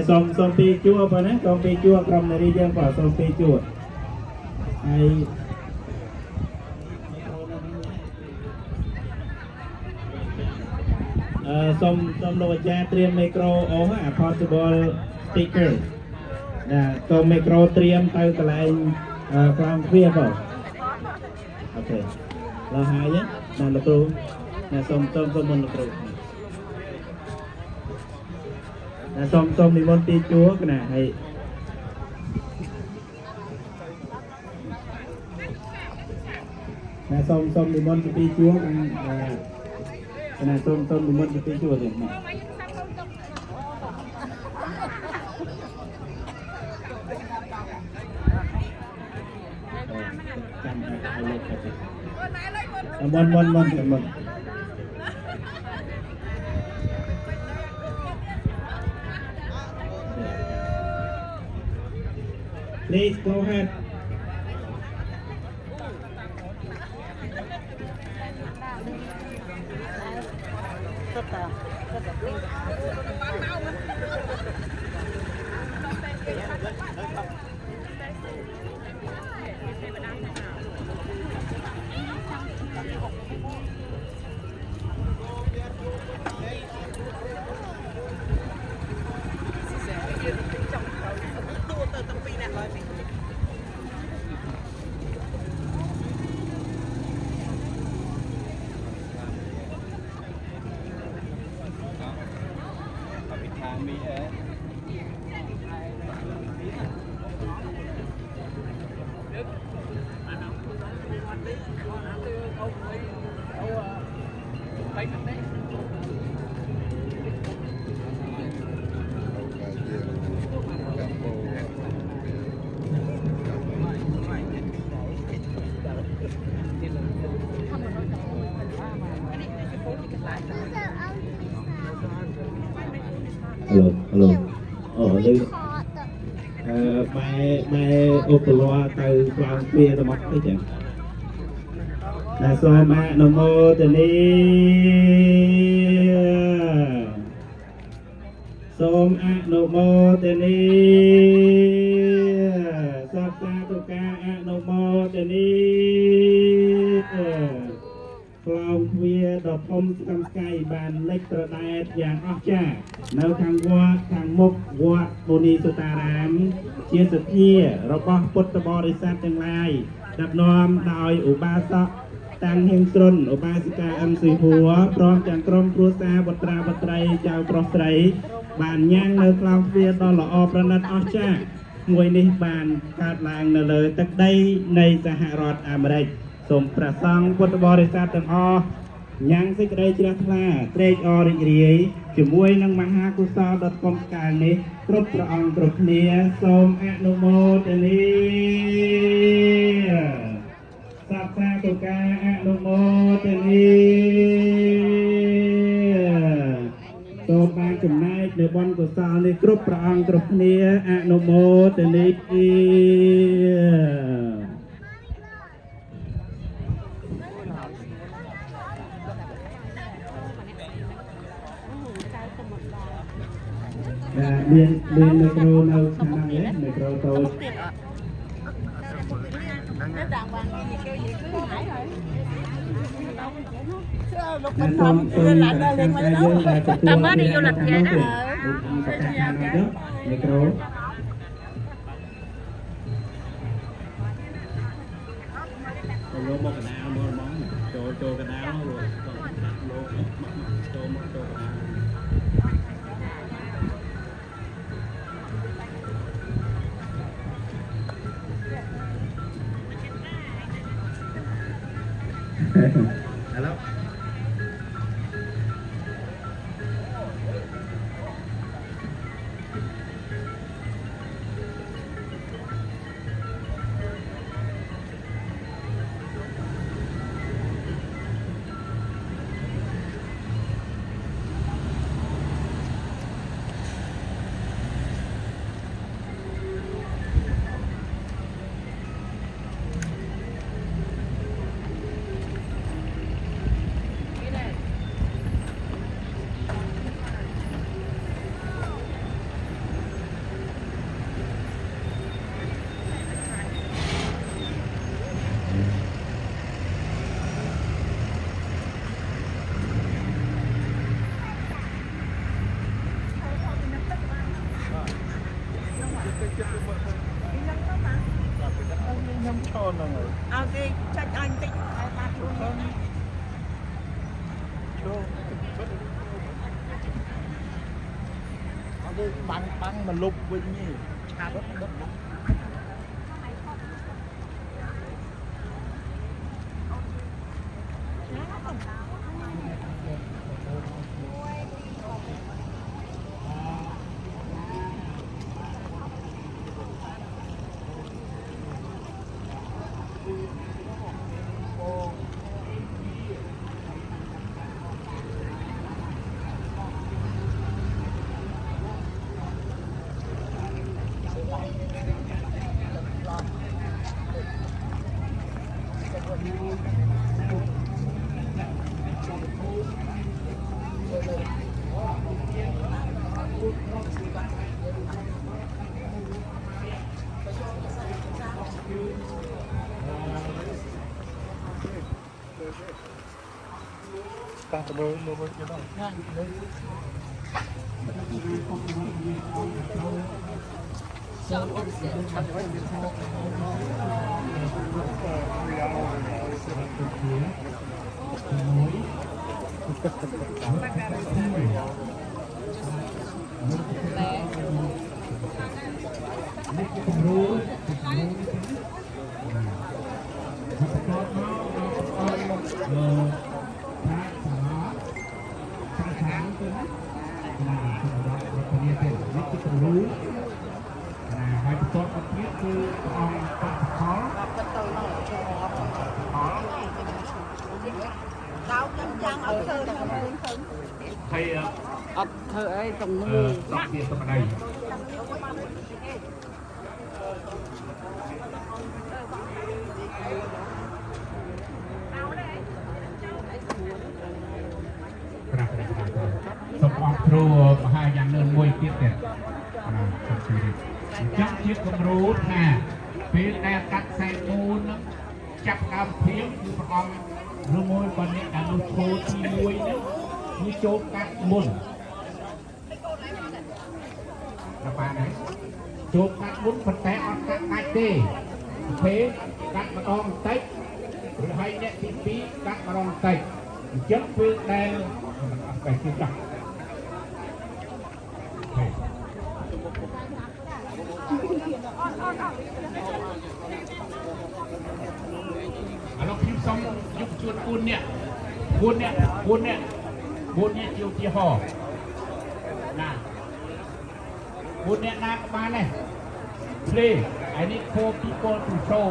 Som pi chua apa nih? Som pi chua kram dari yang apa? Som pi chua. Hai. Som lo aja triam mikro oh portable speaker. Nah, som mikro triam tahu kelain kram pi apa? Oke. Lah hai ya. Nah lo kru. Nah som mon lo kru. Nah som di mon pi chua kena hai. Nah som di mon pi chua kena som di mon pi chua tu. Mon. Please go ahead. Hello. Đây mai ô tô loa từ quang kia nó mất cái chẳng. Là so ma nó mô tên đi. Som a nó mô tên đi. Sắp xa tô ca a nó mô tên đi. Cloud Weir ដ៏ធំស្កឹមស្កៃបានលេចត្រដែតយ៉ាងអស្ចារ្យនៅខាងមុខវត្តមូនីសុតារាមជាសទ្ធារបស់ពុទ្ធបរិស័ទទាំងឡាយដឹកនាំដោយឧបាសកតាំងហេងស្រុនឧបាសិកាអឹមស៊ីហួរព្រមទាំងក្រុមគ្រួសារបុត្រាបុត្រីចៅប្រុសស្រីបានញ៉ាំងនៅ Cloud Weir ដ៏ល្អប្រណិតអស្ចារ្យមួយនេះបានកើតឡើងនៅលើទឹកដីនៃសហរដ្ឋអាមេរិកសូមព្រះសង្ឃពុទ្ធបរិស័ទទាំងអស់ញ៉ាំងសេចក្តីជ្រះថ្លាត្រេកអររីករាយជាមួយនឹងមហាកុសលដ៏ធំស្កាលនេះគ្រប់ព្រះអង្គគ្រប់គ្នាសូមអនុមោទនាសាសាទុកាអនុមោទនាសូមបានចំណែកនៅបុណ្យកុសលនេះគ្រប់ព្រះអង្គគ្រប់គ្នាអនុមោទនាមានមីក្រូនៅខាងនេះមីក្រូតូចលោកកំពុងឡានដល់លេងមកទៅតាមបានយកលទ្ធភាពណាមីក្រូលោកមកកណ្ដាលមកចូលកណ្ដាលលោកចូលមកចូលកណ្ដាលHello. ចាច់អញតិចតែតាមខ្លួនចូលអត់ទេបាំងមកលុបវិញទេឆាប់ដុតតាទៅមើលទៀតដល់ណាហើយបន្ទាប់មកទៀតគឺអង្គបច្ចផលដល់ខ្ញុំយ៉ាងអត់ធ្វើខ្ញុំឃើញហើយអត់ធ្វើអីទំនួលសក់ទៀតសម្ដីសូមអរគ្រូមហាយ៉ាងនឿនមួយទៀតទៀតសូមជម្រាបចាំជាគំរូថាពេលដែលកាត់ខ្សែមូលនឹងចាប់ដើមព្រៀងគឺព្រះអង្គឬមួយបើអ្នកដែលនោះឈោទី1នេះគឺចូលកាត់មុនដល់បានហើយចូលកាត់មុនប៉ុន្តែអត់កាត់ដាច់ទេពេលកាត់ម្ដងបន្តិចឬហើយអ្នកទី2កាត់ម្ដងបន្តិចអញ្ចឹងពេលដែលអត់បែរទៀតចាស់ឥឡូវខ្ញុំសូមយកជួន4នាក់ជាឧទាហរណ៍ណា4នាក់ណាក៏បានដែរ Play I need 4 people to show